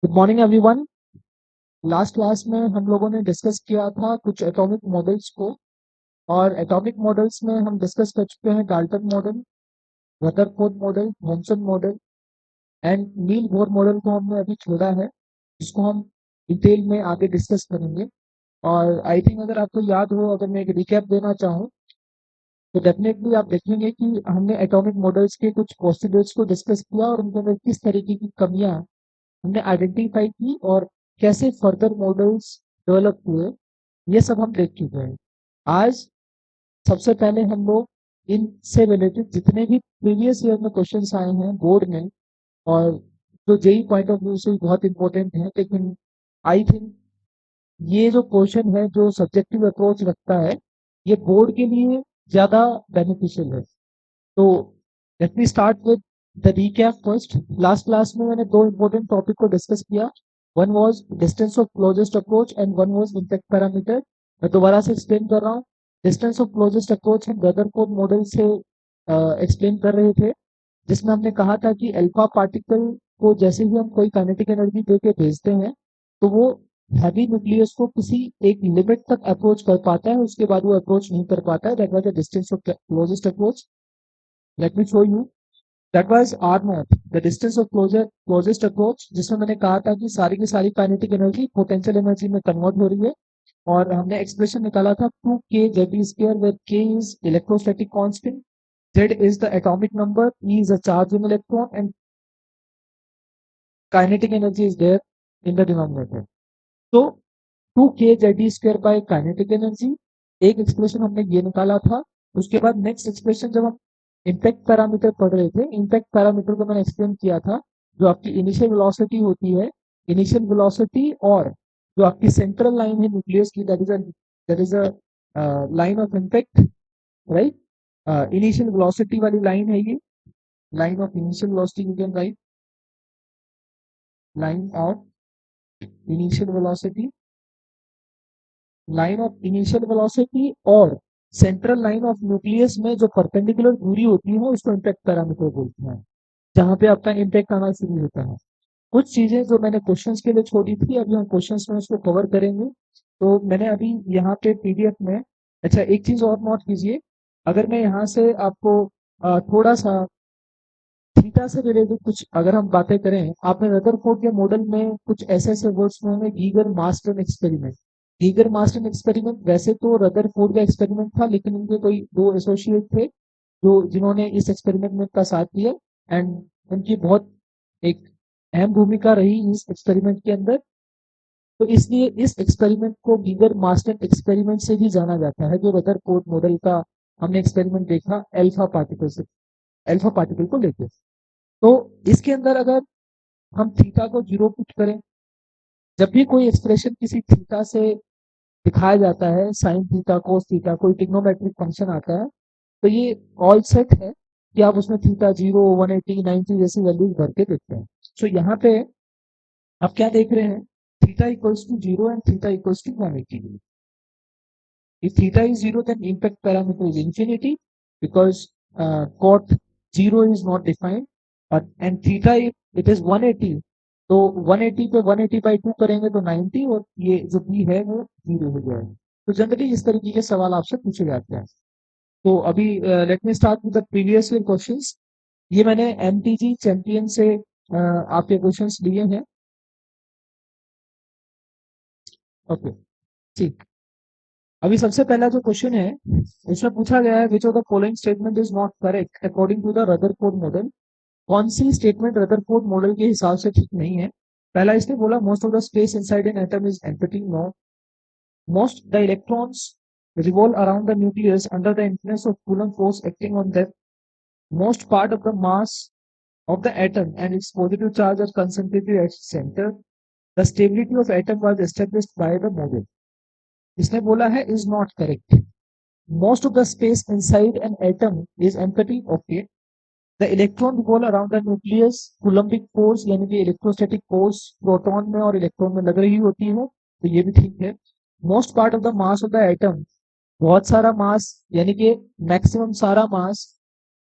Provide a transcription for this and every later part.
Good morning everyone. Last class में हम लोगों ने डिस्कस किया था कुछ एटॉमिक मॉडल्स को। और एटॉमिक मॉडल्स में हम डिस्कस कर चुके हैं Dalton model, Rutherford model, Thompson model and Niels Bohr model को हमने अभी छोड़ा है, जिसको हम डिटेल में आगे डिस्कस करेंगे। और आई थिंक अगर आपको याद हो, अगर मैं एक रिकैप देना चाहूँ, तो डेफिनेटली आप देखेंगे कि हमने एटॉमिक मॉडल्स के कुछ पोस्टुलेट्स को डिस्कस किया और उनके अंदर किस तरीके की कमियां हमने आइडेंटिफाई की और कैसे फर्दर मॉडल्स डेवलप हुए, ये सब हम देख चुके हैं। आज सबसे पहले हम लोग इनसे रिलेटेड जितने भी प्रीवियस ईयर में क्वेश्चंस आए हैं बोर्ड में, और जो जेई पॉइंट ऑफ व्यू से बहुत इंपॉर्टेंट है, लेकिन आई थिंक ये जो क्वेश्चन है जो सब्जेक्टिव अप्रोच रखता है, ये बोर्ड के लिए ज्यादा बेनिफिशियल है। तो let me start with the recap first. Last class में मैंने दो इंपॉर्टेंट टॉपिक को डिस्कस किया। One was distance of closest approach and one was impact parameter. मैं दोबारा से एक्सप्लेन कर रहा हूँ। डिस्टेंस ऑफ क्लोजेस्ट अप्रोच हम रदरफोर्ड मॉडल से एक्सप्लेन कर रहे थे, जिसमें हमने कहा था कि अल्फा पार्टिकल को जैसे ही हम कोई काइनेटिक एनर्जी दे के भेजते हैं, तो वो हैवी न्यूक्लियस को किसी एक लिमिट तक अप्रोच कर पाता है, उसके बाद वो अप्रोच नहीं कर पाता है। That was the distance of closest approach. Let me show you. That was are not the distance of closest approach, जिसमें मैंने कहा था कि सारी की सारी काइनेटिक एनर्जी पोटेंशियल एनर्जी में कन्वर्ट हो रही है। और हमने एक्सप्रेशन निकाला था 2k/z² where k is electrostatic constant, z is the atomic number, e is a charge in electron and kinetic energy is there in the denominator. तो 2k/z² by kinetic energy एक expression हमने ये निकाला था। उसके बाद नेक्स्ट एक्सप्रेशन, जब हम इम्पैक्ट पैरामीटर पढ़ रहे थे, इम्पैक्ट पैरामीटर को मैंने एक्सप्लेन किया था। जो आपकी इनिशियल वेलोसिटी होती है, इनिशियल वेलोसिटी और जो आपकी सेंट्रल लाइन है न्यूक्लियस की, that is a line of impact, right. Initial velocity वाली लाइन है ये, line of initial velocity you can write, line of initial velocity, line of initial velocity और सेंट्रल लाइन ऑफ न्यूक्लियस में जो perpendicular दूरी होती है उसको इम्पैक्ट पैरामीटर बोलते हैं, जहां पे आपका इम्पैक्ट आना शुरू होता है। कुछ चीजें जो मैंने क्वेश्चंस के लिए छोड़ी थी, अभी हम क्वेश्चंस में उसको कवर करेंगे। तो मैंने अभी यहाँ पे पीडीएफ में, अच्छा एक चीज और नोट कीजिए। अगर मैं यहाँ से आपको थोड़ा सा थीटा से रिलेटेड कुछ अगर हम बातें करें, आपने रदरफोर्ड के मॉडल में कुछ ऐसे ऐसे वर्ड्स में होंगे, Geiger Marston experiment. Geiger Marston experiment वैसे तो रदरफोर्ड का एक्सपेरिमेंट था, लेकिन उनके कोई दो एसोसिएट थे जो जिन्होंने इस एक्सपेरिमेंट में का साथ दिया, एंड उनकी बहुत एक अहम भूमिका रही इस एक्सपेरिमेंट के अंदर। तो इसलिए इस एक्सपेरिमेंट को गीगर मास्टन एक्सपेरिमेंट से भी जाना जाता है, जो रदरफोर्ड मॉडल का हमने एक्सपेरिमेंट देखा अल्फा पार्टिकल से, अल्फा पार्टिकल को लेकर। तो इसके अंदर अगर हम थीटा को जीरो पुट करें, जब भी कोई एक्सप्रेशन किसी थीटा से दिखाया जाता है, साइन थीटा कोस थीटा, कोई ट्रिग्नोमेट्रिक फंक्शन आता है, तो ये ऑल सेट है कि आप उसमें थीटा 0, 180, 90 जैसी वैल्यूज भर के देखते हैं। सो यहाँ पे आप क्या देख रहे हैं, theta equals to 0 and theta equals to 180। If theta is 0, then impact parameter is infinity because cot 0 is not defined. And theta if it is 180, तो 180 पे 180/2 करेंगे तो 90, और ये जो b है वो 0 हो जाएगा। तो जनरली इस तरीके के सवाल आपसे पूछे जाते हैं। तो अभी let me start with the previous year questions. ये मैंने एमटीजी चैंपियन से आपके क्वेश्चंस लिए हैं। ओके, ठीक। अभी सबसे पहला जो क्वेश्चन है, उसमें पूछा गया है which of the following statement is not correct according to the Rutherford model. कौन सी स्टेटमेंट रदरफोर्ड मॉडल के हिसाब से ठीक नहीं है। पहला इसने बोला most of the space inside an atom is empty. No, most the electrons revolve around the nucleus under the influence of Coulomb force acting on them. Most part of the mass of the atom and its positive charge are concentrated at its center. The stability of atom was established by the model. इसने बोला है is not correct. Most of the space inside an atom is empty. Okay. The electron revolve around the nucleus. Coulombic force यानी कि electrostatic force proton में और electron में लग रही होती है, तो ये भी ठीक है। Most part of the mass of the atom, बहुत सारा मास यानी कि मैक्सिमम सारा मास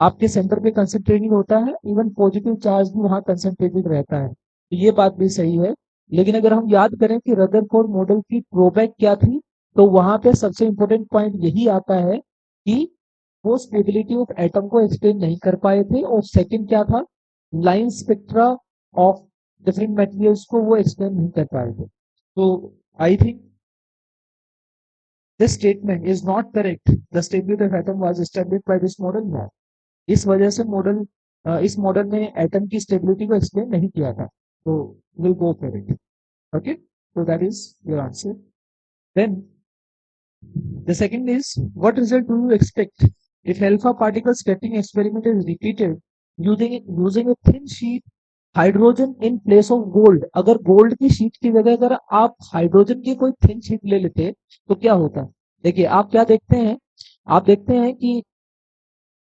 आपके सेंटर पे कंसेंट्रेटेड होता है। इवन पॉजिटिव चार्ज भी वहां कंसेंट्रेटेड रहता है, तो ये बात भी सही है। लेकिन अगर हम याद करें कि रदरफोर्ड मॉडल की ड्रॉबैक क्या थी, तो वहां पे सबसे इंपॉर्टेंट पॉइंट यही आता है कि वो स्टेबिलिटी ऑफ एटम को एक्सप्लेन नहीं कर पाए थे, और सेकंड क्या था, line spectra of different materials को वो एक्सप्लेन नहीं कर पाए थे। तो I think this statement is not correct, the stability of atom was established by this model. No, इस वजह से इस मॉडल ने एटम की स्टेबिलिटी को एक्सप्लेन नहीं किया था। तो will go for it. Okay, so that is your answer. Then the second is, what result do you expect if alpha particle scattering experiment is repeated using a thin sheet hydrogen in place of gold? अगर gold की sheet की जगह अगर आप hydrogen की कोई thin sheet ले लेते तो क्या होता? देखिए, आप क्या देखते हैं, आप देखते हैं कि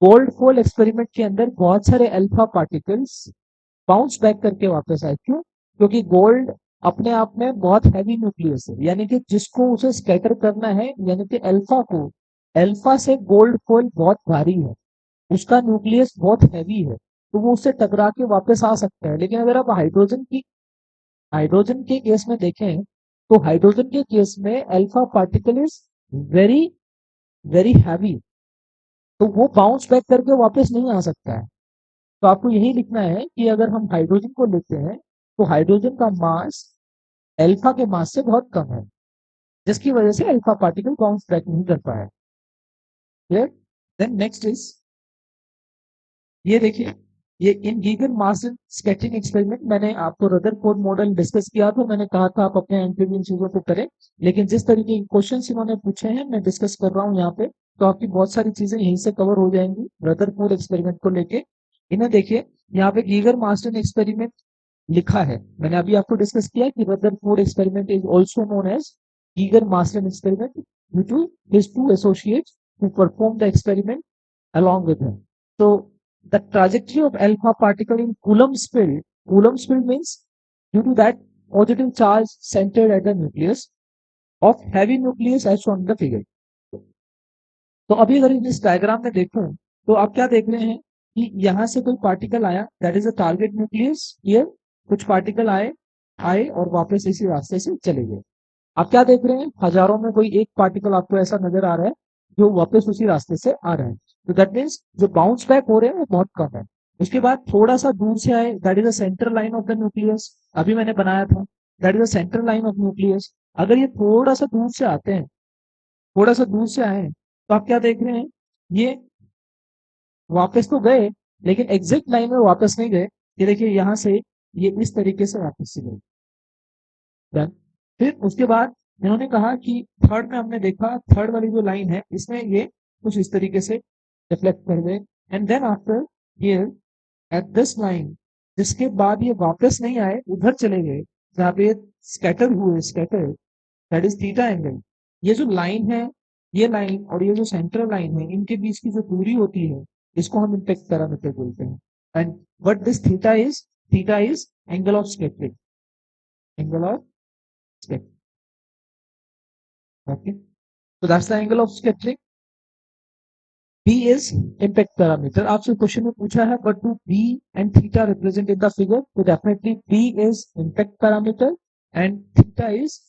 गोल्ड फॉल एक्सपेरिमेंट के अंदर बहुत सारे अल्फा पार्टिकल्स बाउंस बैक करके वापस आए। क्यों? क्योंकि गोल्ड अपने आप में बहुत हैवी न्यूक्लियस है, यानी कि जिसको उसे स्कैटर करना है, यानी कि अल्फा को, अल्फा से गोल्ड फॉल बहुत भारी है, उसका न्यूक्लियस बहुत हैवी है, तो वो उससे टकरा के वापस आ सकता है। लेकिन अगर आप हाइड्रोजन के केस में देखें, तो हाइड्रोजन के केस में alpha particle is very very heavy, तो वो बाउंस बैक करके वापस नहीं आ सकता है। तो आपको यही लिखना है कि अगर हम हाइड्रोजन को लेते हैं, तो हाइड्रोजन का मास अल्फा के मास से बहुत कम है, जिसकी वजह से अल्फा पार्टिकल बाउंस बैक नहीं कर पाया। क्लियर? देन नेक्स्ट इज, ये देखिए, ये इन गीगर मार्शन स्केचिंग एक्सपेरिमेंट, मैंने आपको रदरफोर्ड मॉडल डिस्कस किया था, मैंने कहा था आप अपने एंट्री में इन चीजों को करें, लेकिन जिस तरीके के क्वेश्चन इन्होंने पूछे हैं मैं डिस्कस कर रहा हूँ यहाँ पे, तो आपकी बहुत सारी चीजें यहीं से कवर हो जाएंगी रदरफोर्ड एक्सपेरिमेंट को लेके। इन्हें देखिए, यहाँ पे गीगर मार्शन एक्सपेरिमेंट लिखा है, मैंने अभी आपको डिस्कस किया कि Rutherford experiment is also known as Geiger Marsden experiment due to his two associates who performed the experiment along with him. So the trajectory of alpha particle in Coulomb field means due to that positive charge centered at the nucleus of heavy nucleus as shown in the figure. तो अभी अगर इस diagram में देखूं, तो आप क्या देख रहे हैं कि यहाँ से कोई पार्टिकल आया, that is a target nucleus here, कुछ पार्टिकल आए आए और वापस इसी रास्ते से चले गए। आप क्या देख रहे हैं, हजारों में कोई एक पार्टिकल आपको ऐसा नजर आ रहा है जो वापस उसी रास्ते से आ रहा है। तो दैट मीन्स जो बाउंस बैक हो रहे हैं वो बहुत कम है। उसके बाद थोड़ा सा दूर से आए, that is the central line of the nucleus, अभी मैंने बनाया था, that is the central line of nucleus. अगर ये थोड़ा सा दूर से आते हैं, थोड़ा सा दूर से आए, तो आप क्या देख रहे हैं, ये वापस तो गए, लेकिन एग्जैक्ट लाइन में वापस नहीं गए। ये देखिए, यहाँ से ये इस तरीके से वापस से गए। डन। फिर उसके बाद इन्होंने कहा कि थर्ड में हमने देखा, थर्ड वाली जो लाइन है इसमें ये कुछ इस तरीके से रिफ्लेक्ट कर गए, and then after here at this line, जिसके बाद ये वापस नहीं आए, उधर चले गए जहाँ पे स्कैटर हुए, scatter, that is theta angle. ये जो लाइन है, ये लाइन और ये जो सेंट्रल लाइन है, इनके बीच की जो दूरी होती है, इसको हम इम्पैक्ट पैरामीटर बोलते हैं। And what this theta is angle of scattering, angle of scattering. Okay, so that's the angle of scattering. B is impact parameter. आपसे क्वेश्चन में पूछा है, but do B and theta represent in the figure? So definitely B is impact parameter and theta is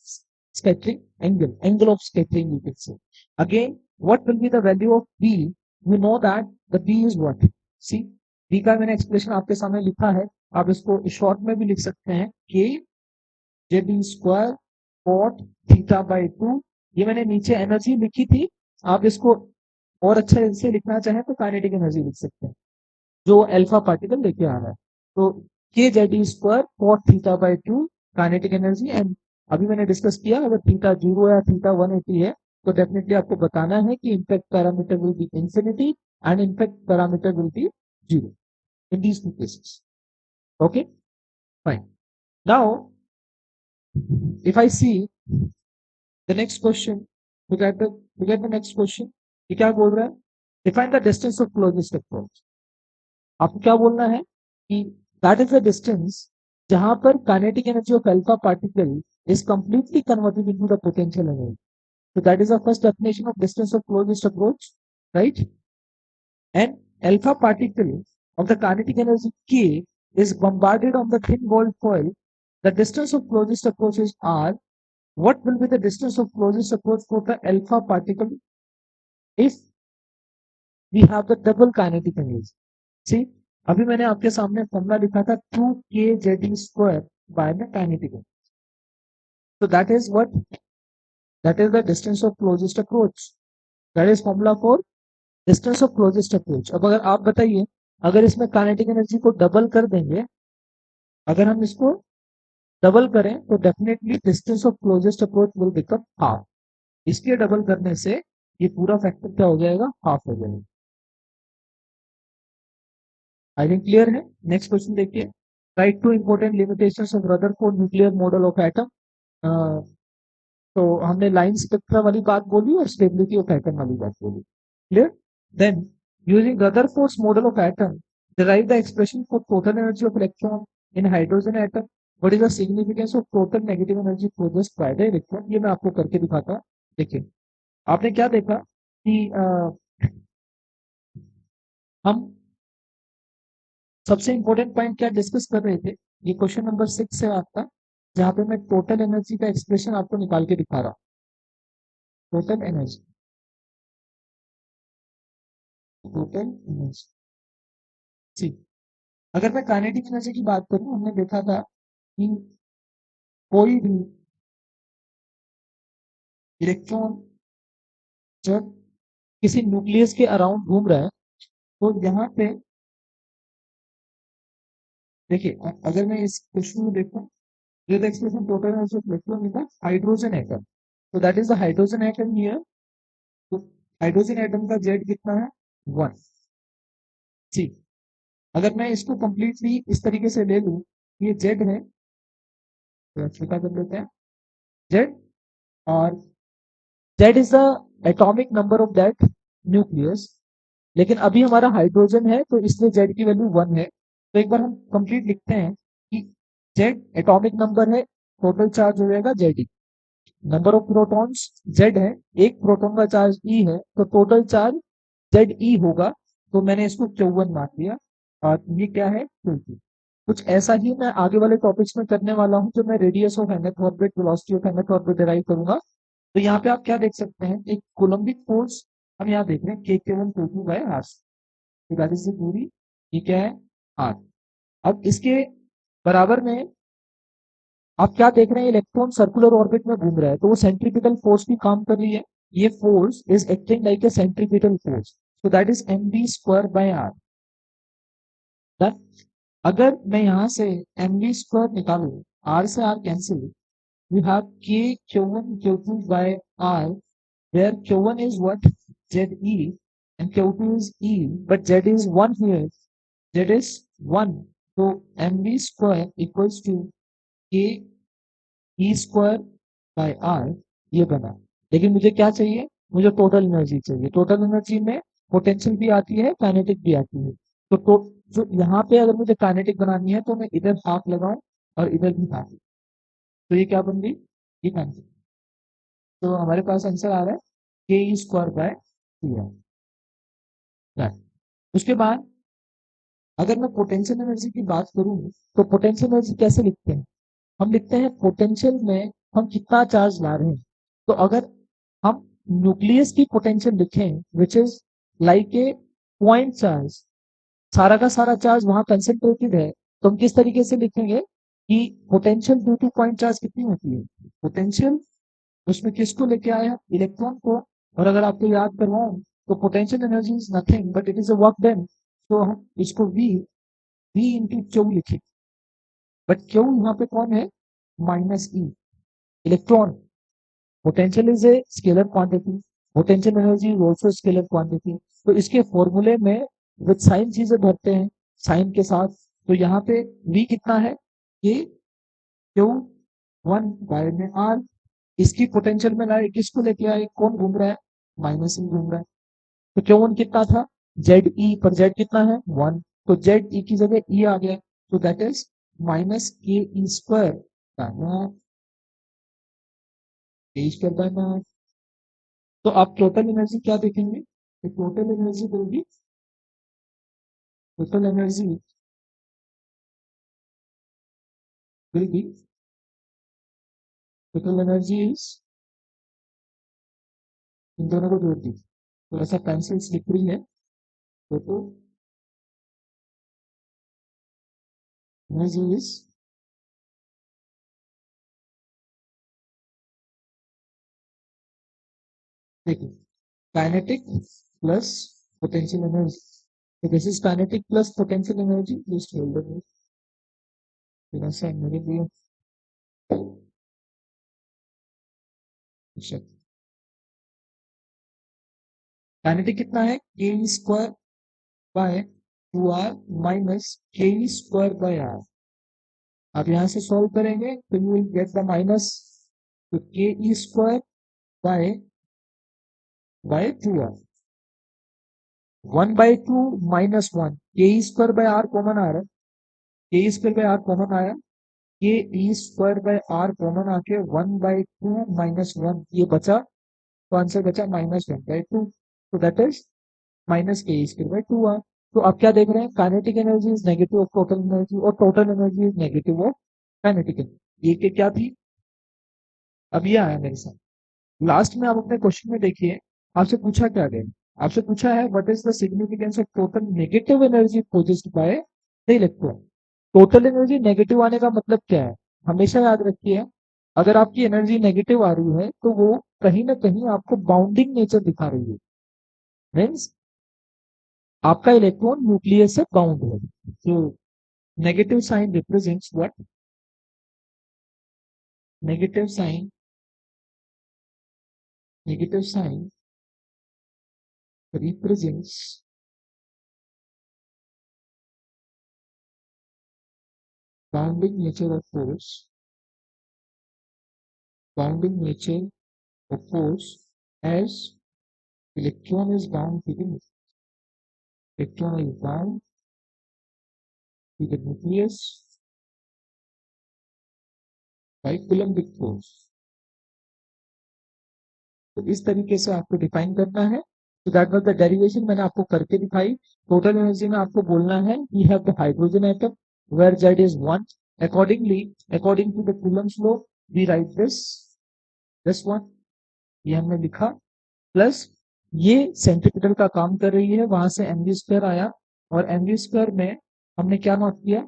scattering angle, angle of scattering you can say. Again, what will be the value of B? We know that the B is what? See, B का मैंने expression आपके सामने लिखा है, आप इसको short में भी लिख सकते हैं, K J B square cot theta by 2। ये मैंने नीचे एनर्जी लिखी थी, आप इसको और अच्छे से लिखना चाहें तो काइनेटिक एनर्जी लिख सकते हैं, जो अल्फा पार्टिकल लेके आ रहा है। तो k Z square cot theta by 2 kinetic energy. And अभी मैंने डिस्कस किया, अगर थीटा 0 या थीटा 180 है, तो डेफिनेटली आपको बताना है कि impact parameter will be infinity and impact parameter will be 0 in these two cases. Okay, fine. Now if I see the next question, look at the next question, ये क्या बोल रहा है, define the distance of closest approach। आपको क्या बोलना है कि that is the distance जहां पर kinetic energy of alpha particle is completely converted into the potential energy। So that is the first definition of distance of closest approach, right? And alpha particle of the kinetic energy K is bombarded on the thin gold foil The distance of closest approach is r. What will be the distance of closest approach for the alpha particle if we have the double kinetic energy? See, अभी मैंने आपके सामने formula लिखा था 2kZe square by the kinetic energy. So that is what, that is the distance of closest approach. That is formula for distance of closest approach. अब अगर आप बताइए, अगर इसमें काइनेटिक एनर्जी को डबल कर देंगे, अगर हम इसको डबल करें तो definitely distance of closest approach will become half. इसके डबल करने से ये पूरा फैक्टर क्या हो जाएगा, हाफ हो जाएगा. आई थिंक क्लियर है. नेक्स्ट क्वेश्चन देखिए. Right two important limitations of Rutherford nuclear model of atom. तो हमने लाइन स्पेक्ट्रा वाली बात बोली और स्टेबिलिटी ऑफ एटम वाली बात बोली. Clear. Then using Rutherford's model of atom derive the expression for total energy of electron in hydrogen atom. What is the significance of total negative energy possessed by the electron? ये मैं आपको करके दिखाता हूँ. देखिए, आपने क्या देखा कि हम सबसे इंपॉर्टेंट पॉइंट क्या डिस्कस कर रहे थे. ये क्वेश्चन नंबर 6 है आपका, जहाँ पे मैं टोटल एनर्जी का एक्सप्रेशन आपको निकाल के दिखा रहा हूँ. Total energy, total energy. जी, अगर मैं काइनेटिक एनर्जी की बात करूं, हमने देखा था कि कोई भी इलेक्ट्रॉन जब किसी न्यूक्लियस के अराउंड घूम रहा है तो यहाँ पे देखिए, अगर मैं इस क्वेश्चन में देखूं, the expression total energy of electron in the hydrogen atom. तो that is the hydrogen atom here. तो हाइड्रोजन एटम का जेड कितना है, 1. जी, अगर मैं इसको कंप्लीटली इस तरीके से ले लूं, ये जेड है, तो छोटा कर देते हैं जेड, और Z is the atomic number of that nucleus. लेकिन अभी हमारा हाइड्रोजन है तो इसलिए जेड की वैल्यू 1 है. तो एक बार हम कंप्लीट लिखते हैं कि जेड एटॉमिक नंबर है, टोटल चार्ज हो जाएगा Z. Number of protons Z है, एक प्रोटॉन का चार्ज ई है, तो टोटल चार्ज जेड ई होगा. तो मैंने इसको Q1 मान लिया, और ये क्या है, Q2. कुछ ऐसा ही मैं आगे वाले टॉपिक्स में करने वाला हूँ, जो मैं radius of nth orbit, velocity of nth orbit derive करूंगा. तो यहाँ पे आप क्या देख सकते हैं, एक कोलम्बिक फोर्स हम यहाँ देख रहे हैं K1 Q2 बाय आर. से पूरी, ये क्या है, आर. अब इसके बराबर में आप क्या देख रहे हैं, इलेक्ट्रॉन सर्कुलर ऑर्बिट में घूम रहा है, तो वो सेंट्रीपिटल फोर्स भी काम कर रही है. ये force is acting like a centripetal force. So that is mv square by r. अगर मैं यहाँ से mv स्क्वायर निकालू, r से r cancel, you have k q1 q2 by r, where q1 is what, ze, and q2 is e, but z is 1 here, z is 1. so mv square equals to k e square by r, ये बना. लेकिन मुझे क्या चाहिए, मुझे total energy चाहिए. Total energy में potential भी आती है, काइनेटिक भी आती है. जो यहाँ पे अगर मुझे काइनेटिक बनानी है तो मैं इधर हाफ लगाऊं और इधर भी हाफ. तो ये क्या बन गई, ये काइनेटिक. तो हमारे पास आंसर आ रहा है के E square by T R. उसके बाद अगर मैं पोटेंशियल एनर्जी की बात करूं, तो पोटेंशियल एनर्जी कैसे लिखते हैं, हम लिखते हैं पोटेंशियल में हम कितना चार्ज ला रहे हैं. तो अगर हम न्यूक्लियस की पोटेंशियल लिखें, which is like a point charge, सारा का सारा चार्ज वहां कंसेंट्रेटेड है, तो हम किस तरीके से लिखेंगे कि potential due to point charge कितनी होती है. पोटेंशियल उसमें किसको लेके आया, इलेक्ट्रॉन को. और अगर आपको याद करवाऊं, तो potential energy is nothing but it is a work done. तो हम इसको वी इंटू क्यू लिखे, बट क्यू यहाँ पे कौन है, minus E. Electron, potential is a scalar quantity, potential energy is also scalar quantity. तो इसके फॉर्मूले में विद साइन चीजें भरते हैं, साइन के साथ. तो यहाँ पे v कितना है, ये Q1 बाय में r. इसकी पोटेंशियल में लाए, किसको लेके आए, कौन घूम रहा है, माइनस ई घूम रहा है. तो Q1 कितना था, जेड ई, पर जेड कितना है, 1. तो जेड ई की जगह ई आ गया. तो दैट इज माइनस के ई स्क्वायर बाय. तो आप टोटल एनर्जी क्या देखेंगे, तो टोटल एनर्जी होगी, total energy will be total energy is, इन दोनों को जोड़ दी, थोड़ा सा पेंसिल स्लिप रही है। टोटल एनर्जी इज, देखिए, काइनेटिक प्लस पोटेंशियल एनर्जी, तो this is kinetic plus potential energy, please hold it, थोड़ा सा मेरे लिए काइनेटिक कितना है, के square by 2r minus k square by are. आप यहाँ से सॉल्व करेंगे तो you will get the minus, तो के स्क्वायर बाय 2r, 1/2 माइनस 1, के स्क्वायर बाय आर कॉमन आ रहा है, के स्क्वायर बाय आर कॉमन आया, के E square by are common आके 1/2 माइनस 1 ये बचा, तो आंसर बचा -1/2, तो that is minus k square by 2r। तो आप क्या देख रहे हैं, kinetic energy is negative of total energy और total energy is negative of kinetic energy. ये क्या थी, अब ये आया मेरे साथ। लास्ट में आप अपने क्वेश्चन में देखिए, आपसे पूछा क्या गया, आपसे पूछा है what is the significance of total negative energy produced by the electron. Total energy negative आने का मतलब क्या है, हमेशा याद रखिए, अगर आपकी एनर्जी नेगेटिव आ रही है तो वो कहीं ना कहीं आपको बाउंडिंग नेचर दिखा रही है, मीन्स आपका इलेक्ट्रॉन न्यूक्लियस से बाउंड है। तो negative sign represents what, negative sign, negative sign represents bounding nature of force, bounding nature of force as electron is bound to the, electron is bound to the nucleus by Coulombic force। तो इस तरीके से आपको define करना है। तो that was the derivation, मैंने आपको करके दिखाई। टोटल एनर्जी में आपको बोलना है we have the hydrogen atom where Z is 1, accordingly according to the Coulomb's law we write this one, ये हमने लिखा, प्लस ये सेंटीमीटर का काम कर रही है, वहां से एमवी स्क्वायर आया, और एमवी स्क्वायर में हमने क्या नोट किया,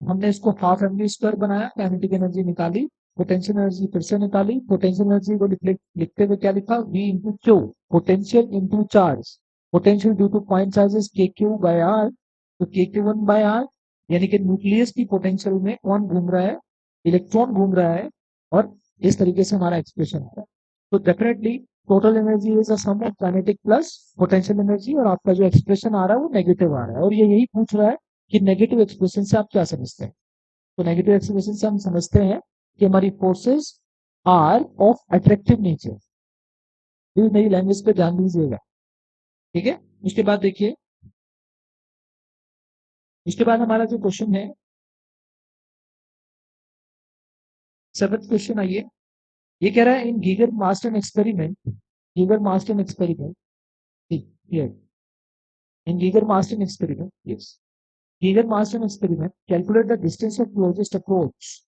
हमने इसको हाफ एमवी स्क्वायर बनाया, काइनेटिक एनर्जी निकाली, पोटेंशियल एनर्जी फिर से निकाली, पोटेंशियल एनर्जी को लिखते हुए क्या लिखा, V into q, potential into charge, potential due to point charges के क्यू बाय आर, तो के क्यू 1 बाय आर, यानी कि न्यूक्लियस की पोटेंशियल में कौन घूम रहा है, इलेक्ट्रॉन घूम रहा है, और इस तरीके से हमारा एक्सप्रेशन है। तो definitely total energy is a sum of kinetic plus potential energy, और आपका जो एक्सप्रेशन आ रहा है वो नेगेटिव आ रहा है, और ये यही पूछ रहा है कि नेगेटिव एक्सप्रेशन से आप क्या समझते हैं। तो नेगेटिव एक्सप्रेशन से हम समझते हैं कि हमारी forces are of attractive nature. Please मेरी लैंग्वेज पे ध्यान दीजिएगा, ठीक है। उसके बाद देखिए, इसके बाद हमारा जो क्वेश्चन है, 7th क्वेश्चन आइए। ये कह रहा है in Geiger Marsden experiment, Geiger Marsden experiment, in Geiger Marsden experiment, yes, Geiger Marsden experiment calculate the distance of closest approach.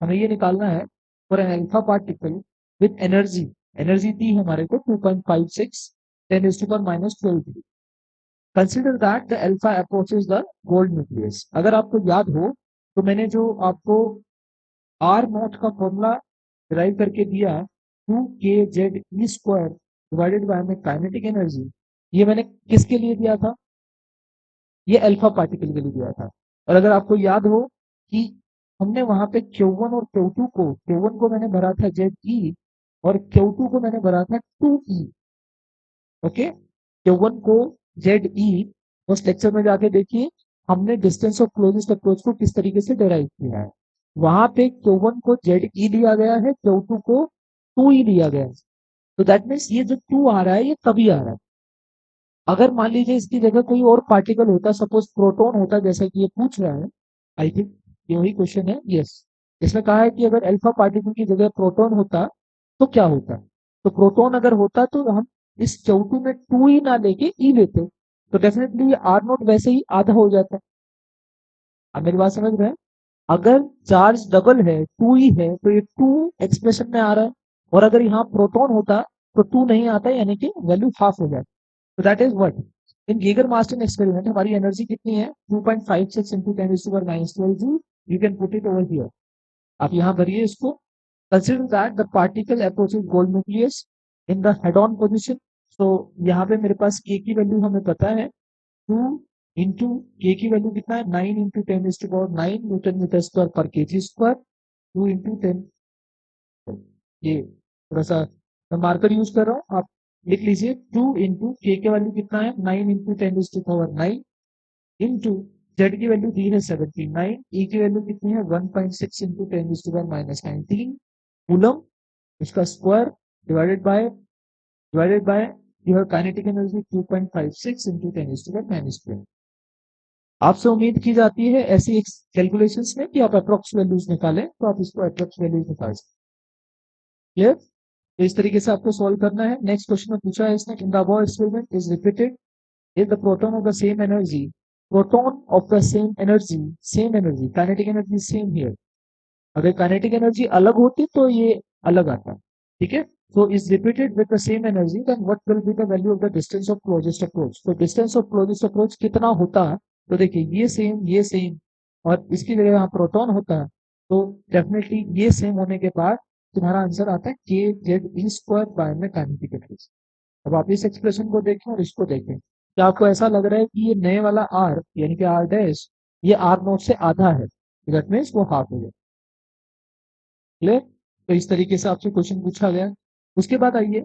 हमें ये निकालना है for an alpha particle with energy, energy दी हमारे को 2.56 10⁻⁻12। Consider that the alpha approaches the gold nucleus. अगर आपको याद हो तो मैंने जो आपको आर नॉट का फॉर्मूला डिराइव करके दिया, 2kZe² डिवाइडेड बाय में काइनेटिक एनर्जी, ये मैंने किसके लिए दिया था, ये अल्फा पार्टिकल के लिए दिया था। और अगर आपको याद हो कि हमने वहां पे Q1 और Q2 को, Q1 को मैंने भरा था ZE और Q2 को मैंने भरा था 2E, ओके। Q1 को ZE, उस लेक्चर में जाके देखिए हमने डिस्टेंस ऑफ क्लोजेस्ट अप्रोच को किस तरीके से डिराइव किया है। वहां पे Q1 को ZE लिया गया है, Q2 को 2E लिया गया है। तो दैट मीन्स ये जो 2 आ रहा है ये तभी आ रहा है, अगर मान लीजिए इसकी जगह कोई और पार्टिकल होता, सपोज प्रोटॉन होता, जैसा कि ये पूछ रहा है, आई थिंक ये वही क्वेश्चन है, यस। इसमें कहा है कि अगर अल्फा पार्टिकल की जगह प्रोटॉन होता तो क्या होता, तो प्रोटॉन अगर होता तो हम इस Q2 में 2E ना लेके E लेते, तो डेफिनेटली आर नोट वैसे ही आधा हो जाता। अब मेरी बात समझ रहे हैं, अगर चार्ज डबल है, 2 ही है, तो ये 2 एक्सप्रेशन में आ रहा है, और अगर यहाँ प्रोटॉन होता तो 2 नहीं आता, यानी कि वैल्यू हाफ हो जाती। तो that is what in Geiger Marsden experiment हमारी एनर्जी कितनी है, 2.56 into 10⁻⁻12 joule. You can put it over here, आप यहाँ भरिए इसको। Consider that the particle approaches gold nucleus in the head on position. तो यहाँ पे मेरे पास के की वैल्यू हमें पता है, 2 इंटू के की वैल्यू कितना है, 9 इंटू 10⁻9 न्यूटन मीटर स्क्वायर पर के जी स्क्वायर। 2 इंटू 10, ये थोड़ा सा मैं मार्कर यूज कर रहा हूँ, आप लिख लीजिए। 2 इंटू के वैल्यू कितना है, 9 इंटू 10⁻9 इंटू जेड की वैल्यू दी है 79, ई की वैल्यू कितनी है 1.6 इंटू 10⁻19 कूलम, इसका square divided by your kinetic energy 2.56 into 10⁻12। आपसे उम्मीद की जाती है ऐसी कैलकुलेशंस में कि आप अप्रोक्स वैल्यूज निकालें, तो आप इसको अप्रोक्स वैल्यूज निकाल सकते हैं। क्लियर? तो इस तरीके से आपको सॉल्व करना है। नेक्स्ट क्वेश्चन में पूछा है इसने, in the above experiment is repeated if the proton of the same energy, proton of the same energy, kinetic energy is same here. अगर kinetic energy अलग होती तो ये अलग आता, ठीक है। So is repeated with the same energy, then what will be the value of the distance of closest approach? तो distance of closest approach कितना होता है, तो देखिए ये सेम और इसकी जगह यहाँ प्रोटॉन होता है, तो डेफिनेटली ये सेम होने के बाद तुम्हारा आंसर आता है के जेड ई स्क्वायर बाय में काइनेटिक एनर्जी। अब आप इस एक्सप्रेशन को देखें और इसको देखें, क्या आपको ऐसा लग रहा है कि ये नए वाला आर यानी कि आर डैश ये आर नोट से आधा है, दैट मीन्स वो हाफ हो गया। क्लियर? तो इस तरीके से आपसे क्वेश्चन पूछा गया। उसके बाद आइए,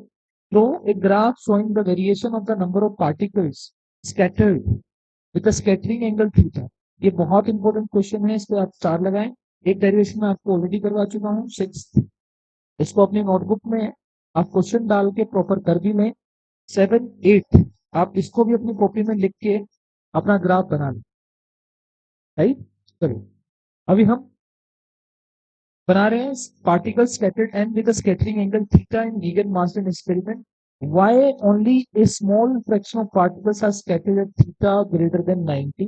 draw a graph showing the variation of the number of particles scattered with the scattering angle theta. ये बहुत इंपॉर्टेंट क्वेश्चन है, इस पे आप स्टार लगाएं। एक डेरिवेशन में आपको ऑलरेडी करवा चुका हूँ 6, इसको अपनी नोटबुक में आप क्वेश्चन डाल के प्रॉपर कर भी लें। 7, 8 आप इसको भी अपनी कॉपी में लिख के अपना ग्राफ बना लें, राइट। चलो अभी हम बना रहे हैं particle scattered and with scattering angle theta in Geiger Marsden experiment. Why only a small fraction of particles are scattered at theta greater than 90।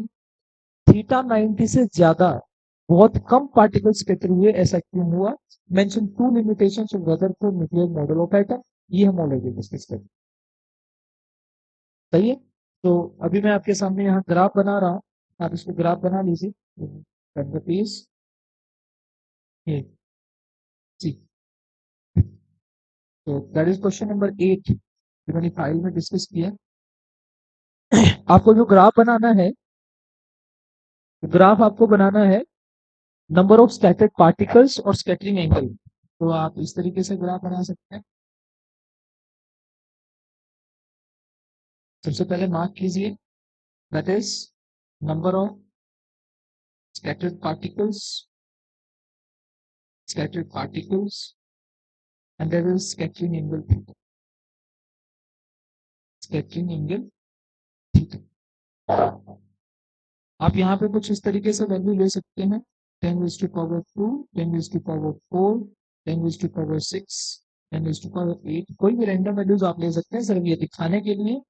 Theta 90 से ज्यादा बहुत कम पार्टिकल स्कैटर हुए, ऐसा क्यों हुआ? Mention 2 limitations of Rutherford nuclear model of atom. ये हम already discuss कर, सही है। तो अभी मैं आपके सामने यहाँ ग्राफ बना रहा हूँ, आप इसको ग्राफ बना लीजिए। प्लीज ये जी, तो दैट इज क्वेश्चन नंबर 8 जो मैंने फाइल में डिस्कस किया। आपको जो ग्राफ बनाना है, ग्राफ आपको बनाना है नंबर ऑफ स्कैटर्ड पार्टिकल्स और स्कैटरिंग एंगल। तो आप इस तरीके से ग्राफ बना सकते हैं। सबसे पहले मार्क कीजिए, that is number of scattered particles and there is scattering angle theta, scattering angle theta। आप यहाँ पे कुछ इस तरीके से वैल्यू ले सकते हैं, 10⁻², 10⁻⁴, 10⁻�6, 10⁻8, कोई भी रैंडम वैल्यूज आप ले सकते हैं, सिर्फ ये दिखाने के लिए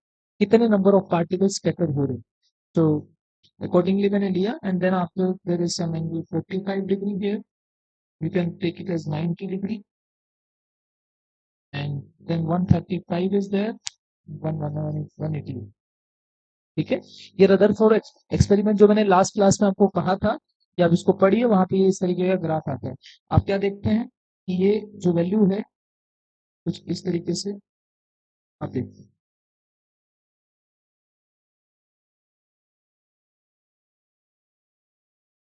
कितने नंबर ऑफ पार्टिकल्स स्कैटर हो रहे हैं। तो अकॉर्डिंगली मैंने लिया, and then after there is some angle 45 degree here, you can take it as 90 degree, and then 135 is there, 180। ठीक है, ये रदरफोर्ड एक्सपेरिमेंट जो मैंने लास्ट क्लास में आपको कहा था कि आप इसको पढ़िए, वहां पे ये इस तरीके का ग्राफ आता है। आप क्या देखते हैं कि ये जो वैल्यू है कुछ इस तरीके से आप देखते हैं,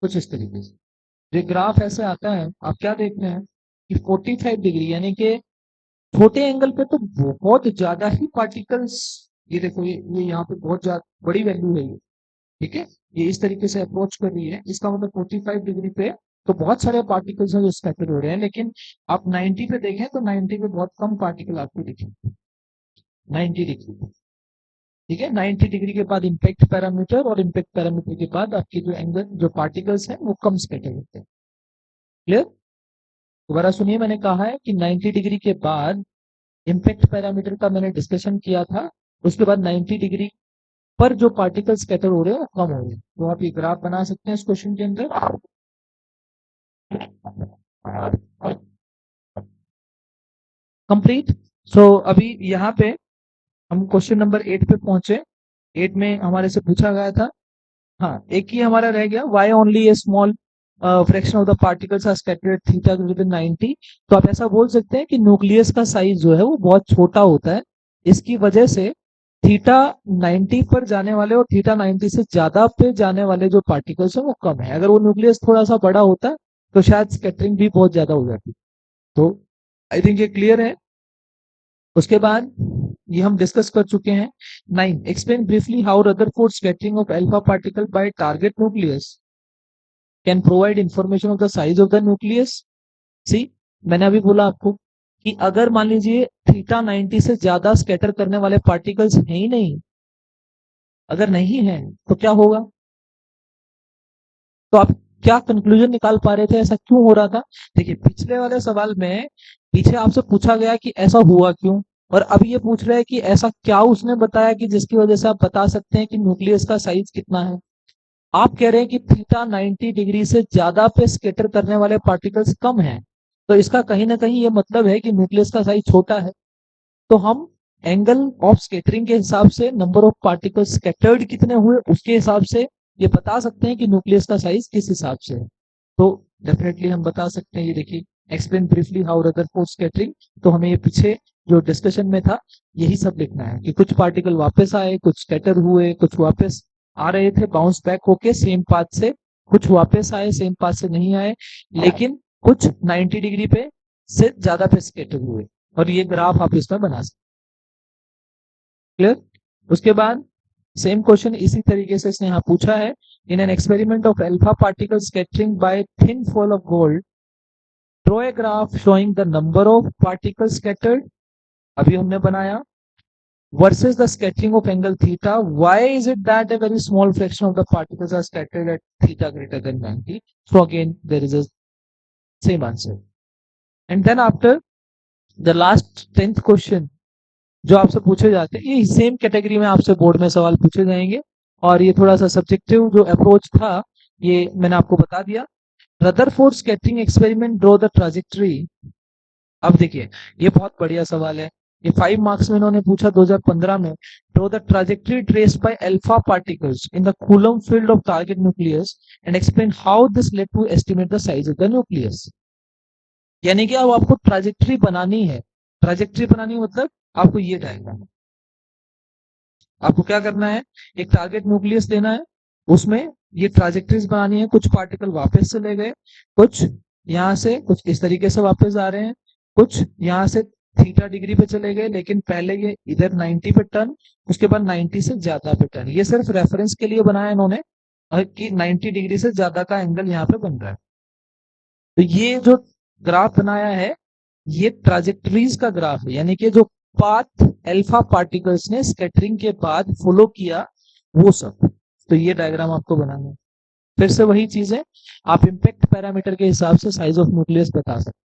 कुछ इस तरीके से ये ग्राफ ऐसे आता है। आप क्या देखते हैं कि 45 डिग्री यानी कि छोटे एंगल पे तो बहुत ज्यादा ही पार्टिकल्स, ये देखो ये यहाँ पे बहुत ज्यादा बड़ी वैल्यू है ये, ठीक है। ये इस तरीके से अप्रोच कर रही है, इसका मतलब 45 डिग्री पे तो बहुत सारे पार्टिकल्स हैं जो स्कैटर हो रहे हैं, लेकिन आप 90 पे देखें तो 90 पे बहुत कम पार्टिकल आपको दिखेंगे। 90 डिग्री, ठीक है। 90 डिग्री के बाद इम्पैक्ट पैरामीटर, और इम्पैक्ट पैरामीटर के बाद आपके जो एंगल जो पार्टिकल्स हैं वो कम स्कैटर होते हैं। क्लियर? दोबारा सुनिए, मैंने कहा है कि 90 डिग्री के बाद इम्पैक्ट पैरामीटर का मैंने डिस्कशन किया था, उसके बाद 90 डिग्री पर जो पार्टिकल स्कैटर हो रहे हैं वो कम हो रहे हैं। तो आप ये ग्राफ बना सकते हैं इस क्वेश्चन के अंदर। कंप्लीट। सो अभी यहाँ पे हम क्वेश्चन नंबर 8 पे पहुंचे। 8 में हमारे से पूछा गया था, हाँ एक ही हमारा रह गया, why only a small fraction of the particles are scattered theta greater 90। तो आप ऐसा बोल सकते हैं कि न्यूक्लियस का साइज जो है वो बहुत छोटा होता है, इसकी वजह से थीटा 90 पर जाने वाले और थीटा 90 से ज्यादा पे जाने वाले जो पार्टिकल्स हैं वो कम है। अगर वो न्यूक्लियस थोड़ा सा बड़ा होता तो शायद स्कैटरिंग भी बहुत ज्यादा हो जाती। तो आई थिंक ये क्लियर है। उसके बाद ये हम डिस्कस कर चुके हैं। 9 explain briefly how Rutherford scattering of alpha particle by target nucleus can provide information of the size of the nucleus. See, मैंने अभी बोला आपको कि अगर मान लीजिए थीटा 90 से ज्यादा स्कैटर करने वाले पार्टिकल्स हैं ही नहीं, अगर नहीं है तो क्या होगा? तो आप क्या कंक्लूजन निकाल पा रहे थे, ऐसा क्यों हो रहा था? देखिए पिछले वाले सवाल में पीछे आपसे पूछा गया कि ऐसा हुआ क्यों, और अब ये पूछ रहे हैं कि ऐसा क्या उसने बताया कि जिसकी वजह से आप बता सकते हैं कि न्यूक्लियस का साइज कितना है। आप कह रहे हैं कि थीटा 90 डिग्री से ज्यादा पे स्केटर करने वाले पार्टिकल्स कम हैं, तो इसका कहीं ना कहीं ये मतलब है कि न्यूक्लियस का साइज छोटा है। तो हम एंगल ऑफ स्केटरिंग के हिसाब से, नंबर ऑफ पार्टिकल्स स्कैटर्ड कितने हुए उसके हिसाब से ये बता सकते हैं कि न्यूक्लियस का साइज किस हिसाब से है। तो डेफिनेटली हम बता सकते हैं। ये देखिए, explain briefly how Rutherford scattering. तो हमें ये पीछे जो डिस्कशन में था यही सब लिखना है कि कुछ पार्टिकल वापस आए, कुछ स्कैटर हुए, कुछ वापस आ रहे थे बाउंस बैक होके सेम पाथ से, कुछ वापस आए सेम पाथ से नहीं आए, लेकिन कुछ 90 डिग्री पे से ज्यादा पे स्कैटर हुए। और ये ग्राफ आप इसमें बना सकते। क्लियर? उसके बाद सेम क्वेश्चन इसी तरीके से इसने यहाँ पूछा है। In an experiment of alpha particle scattering bye thin fall of gold, draw a graph showing the number of particle scattered, अभी हमने बनाया, versus the scattering of angle theta. Why is it that a very small fraction of the particles are scattered at theta greater than 90? So again there is a same answer. And then after the last 10th question जो आपसे पूछे जाते हैं, ये same category में आपसे board में सवाल पूछे जाएंगे। और ये थोड़ा सा सब्जेक्टिव जो अप्रोच था ये मैंने आपको बता दिया। Rutherford scattering experiment, draw the trajectory. अब देखिए, ये बहुत बढ़िया सवाल है। ये 5 मार्क्स में इन्होंने पूछा 2015 में। Draw the trajectory traced by alpha particles in the Coulomb field of target nucleus and explain how this led to estimate the size of the nucleus. यानी कि अब आपको ट्राजेक्टरी बनानी है। ट्राजेक्टरी बनानी मतलब आपको ये डायग्राम, आपको क्या करना है, एक टारगेट न्यूक्लियस लेना है, उसमें ये ट्राजेक्टरीज बनानी है। कुछ पार्टिकल वापस चले गए, कुछ यहाँ से कुछ इस तरीके से वापस आ रहे हैं, कुछ यहाँ से थीटा डिग्री पे चले गए, लेकिन पहले ये इधर 90 पे टर्न, उसके बाद 90 से ज्यादा पे टर्न। ये सिर्फ रेफरेंस के लिए बनाया इन्होंने कि 90 डिग्री से ज्यादा का एंगल यहाँ पे बन रहा है। तो ये जो ग्राफ बनाया है ये ट्राजेक्टरीज का ग्राफ है, यानी कि जो पाथ अल्फा पार्टिकल्स ने स्कैटरिंग के बाद फॉलो किया वो सब। तो ये डायग्राम आपको बनाना है। फिर से वही चीज है, आप इम्पैक्ट पैरामीटर के हिसाब से साइज ऑफ न्यूक्लियस बता सकते हैं।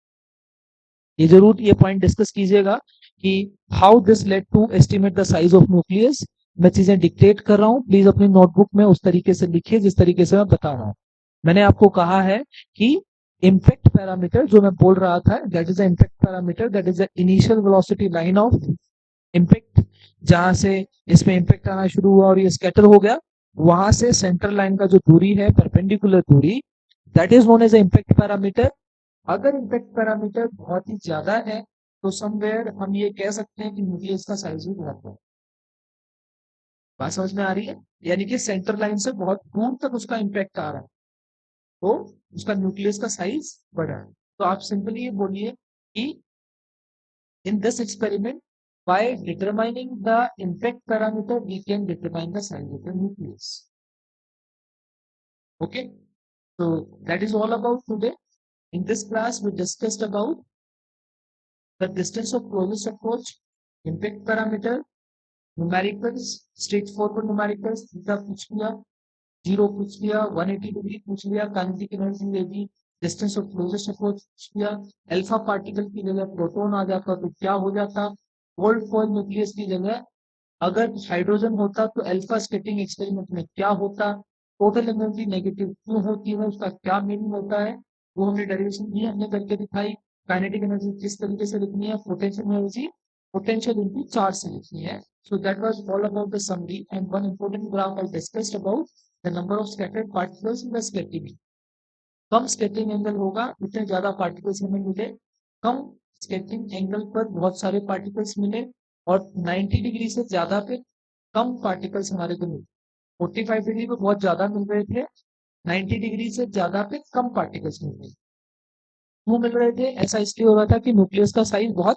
ये जरूर ये पॉइंट डिस्कस कीजिएगा कि how this led to estimate the size of nucleus. मैं चीजें डिक्टेट कर रहा हूँ, प्लीज अपनी नोटबुक में उस तरीके से लिखिए जिस तरीके से मैं बता रहा हूँ। मैंने आपको कहा है कि इम्पैक्ट पैरामीटर जो मैं बोल रहा था, that is the impact parameter, that is the initial velocity line of impact. जहां से इसमें इम्पैक्ट आना शुरू हुआ और ये स्कैटर हो गया, वहां से सेंटर लाइन का जो दूरी है, परपेंडिकुलर दूरी, that is known as impact parameter. अगर इम्पैक्ट पैरामीटर बहुत ही ज्यादा है तो समवेयर हम ये कह सकते हैं कि न्यूक्लियस का साइज भी बहुत बड़ा। बात समझ में आ रही है? यानी कि सेंटर लाइन से बहुत दूर तक उसका इम्पैक्ट आ रहा है, तो उसका न्यूक्लियस का साइज बड़ा है। तो आप सिंपली ये बोलिए कि in this experiment, by determining the impact parameter, we can determine the size of the nucleus. Okay, so that is all about today. In this class, we discussed about the distance of closest approach, impact parameter, numericals, straightforward numericals, theta पूछ लिया, 0 पूछ लिया, 180 degree पूछ लिया, kinetic energy ले ली, distance of closest approach पूछ लिया, alpha particle की जगह प्रोटॉन आ जाता तो क्या हो जाता, गोल्ड फॉइल न्यूक्लियस की जगह अगर हाइड्रोजन होता तो अल्फा स्कैटरिंग एक्सपेरिमेंट में क्या होता, टोटल एनर्जी नेगेटिव क्यों होती है, उसका क्या मीनिंग होता है, वो हमने डेरिवेशन की, हमने करके दिखाई। काइनेटिक एनर्जी किस तरीके से लिखनी है, potential energy potential into charge से लिखनी है। So that was all about the summary, and one important graph I discussed about the number of scattered particles in the scattering. Come scattering angle होगा उतने ज्यादा पार्टिकल्स हमें मिले, कम scattering angle पर बहुत सारे पार्टिकल्स मिले, और 90 डिग्री से ज्यादा पे कम पार्टिकल्स हमारे को मिले। 45 डिग्री पे बहुत ज्यादा मिल रहे थे, 90 डिग्री से ज्यादा पे कम पार्टिकल्स मिल रहे थे। क्यों मिल रहे थे? ऐसा इसलिए हो रहा था कि न्यूक्लियस का साइज बहुत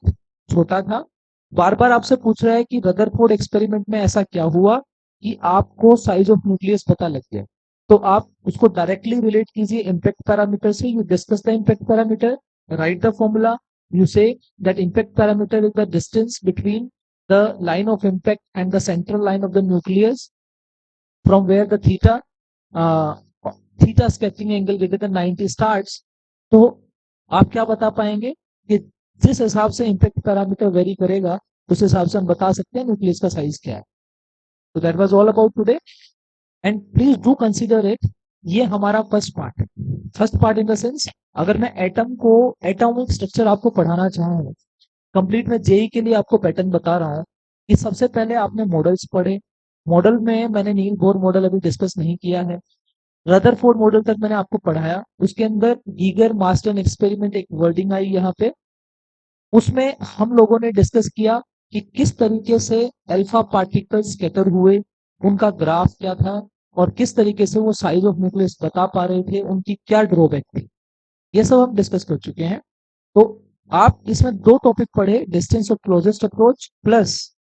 छोटा था। बार बार आपसे पूछ रहा है कि रदरफोर्ड एक्सपेरिमेंट में ऐसा क्या हुआ कि आपको साइज ऑफ न्यूक्लियस पता लग गया। तो आप उसको डायरेक्टली रिलेट कीजिए इम्पैक्ट पैरामीटर से। You discuss the impact parameter, right the formula, you say that impact parameter is the distance between the line of impact and the central line of the nucleus from where the theta sketching angle greater than 90 starts। तो आप क्या बता पाएंगे कि जिस हिसाब से impact parameter very करेगा उस हिसाब से हम बता सकते हैं न्यूक्लियस का साइज क्या है। तो that was all about today, and please do consider it. ये हमारा फर्स्ट पार्ट है। First part in the sense, अगर मैं एटम को एटॉमिक स्ट्रक्चर आपको पढ़ाना चाहूँ कंप्लीट, में जेई के लिए आपको पैटर्न बता रहा हूँ कि सबसे पहले आपने मॉडल्स पढ़े। मॉडल में मैंने नील बोर मॉडल अभी डिस्कस नहीं किया है। रदरफोर्ड मॉडल तक मैंने आपको पढ़ाया। उसके अंदर गीगर मास्टर्न एक्सपेरिमेंट एक वर्डिंग आई यहाँ पे, उसमें हम लोगों ने डिस्कस किया कि किस तरीके से अल्फा पार्टिकल्स स्कैटर हुए, उनका ग्राफ क्या था, और किस तरीके से वो साइज ऑफ न्यूक्लियस बता पा रहे थे, उनकी क्या ड्रॉबैक थी। ये सब हम डिस्कस कर चुके हैं। तो आप इसमें दो टॉपिक पढ़े, distance of closest approach plus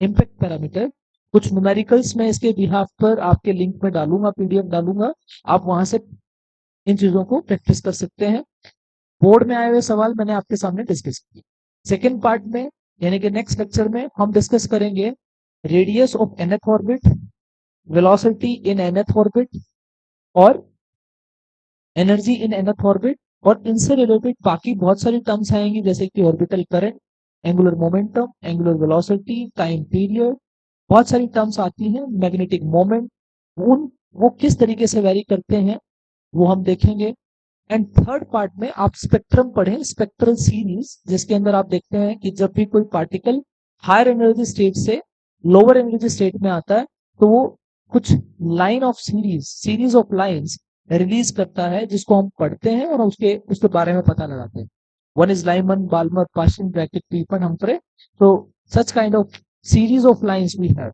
impact parameter. कुछ न्यूमेरिकल्स में इसके बिहाफ पर आपके लिंक में डालूंगा, पीडीएफ डालूंगा, आप वहां से इन चीजों को प्रैक्टिस कर सकते हैं। बोर्ड में आए हुए सवाल मैंने आपके सामने डिस्कस किए। सेकेंड पार्ट में यानी कि नेक्स्ट लेक्चर में हम डिस्कस करेंगे radius of nth orbit, velocity in nth orbit, और एनर्जी इन nth ऑर्बिट, और इनसे रिलेटेड बाकी बहुत सारी टर्म्स आएंगी जैसे कि orbital current, angular momentum, angular velocity, time period, बहुत सारी टर्म्स आती हैं। मैग्नेटिक मोमेंट, उन वो किस तरीके से वेरी करते हैं वो हम देखेंगे। एंड थर्ड पार्ट में आप स्पेक्ट्रम पढ़ें, स्पेक्ट्रल सीरीज, जिसके अंदर आप देखते हैं कि जब भी कोई पार्टिकल हायर एनर्जी स्टेट से लोअर एनर्जी स्टेट में आता है तो वो कुछ line of series of lines release करता है, जिसको हम पढ़ते हैं और उसके बारे में पता लगाते हैं। One is Lyman Balmer Paschen Brackett Pfund Humphrey. तो such kind of series of lines we have.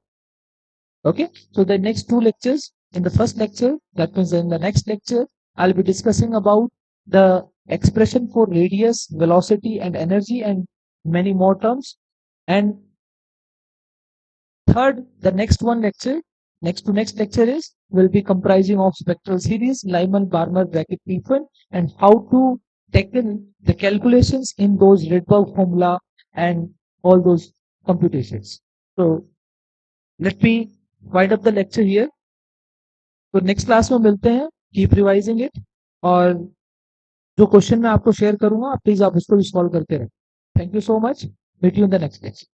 Okay, so the next two lectures, in the first lecture, that means in the next lecture, I'll be discussing about the expression for radius, velocity, and energy, and many more terms. And third, the next next lecture is will be comprising of spectral series, Lyman, Barmer, bracket, Pfund, and how to tackle the calculations in those Rydberg formula and all those computations. So let me wind up the lecture here. तो next class में मिलते हैं, keep revising it, और जो question मैं आपको share करूंगा please आप उसको भी सॉल्व करते रहें। Thank you so much, meet you in the next lecture.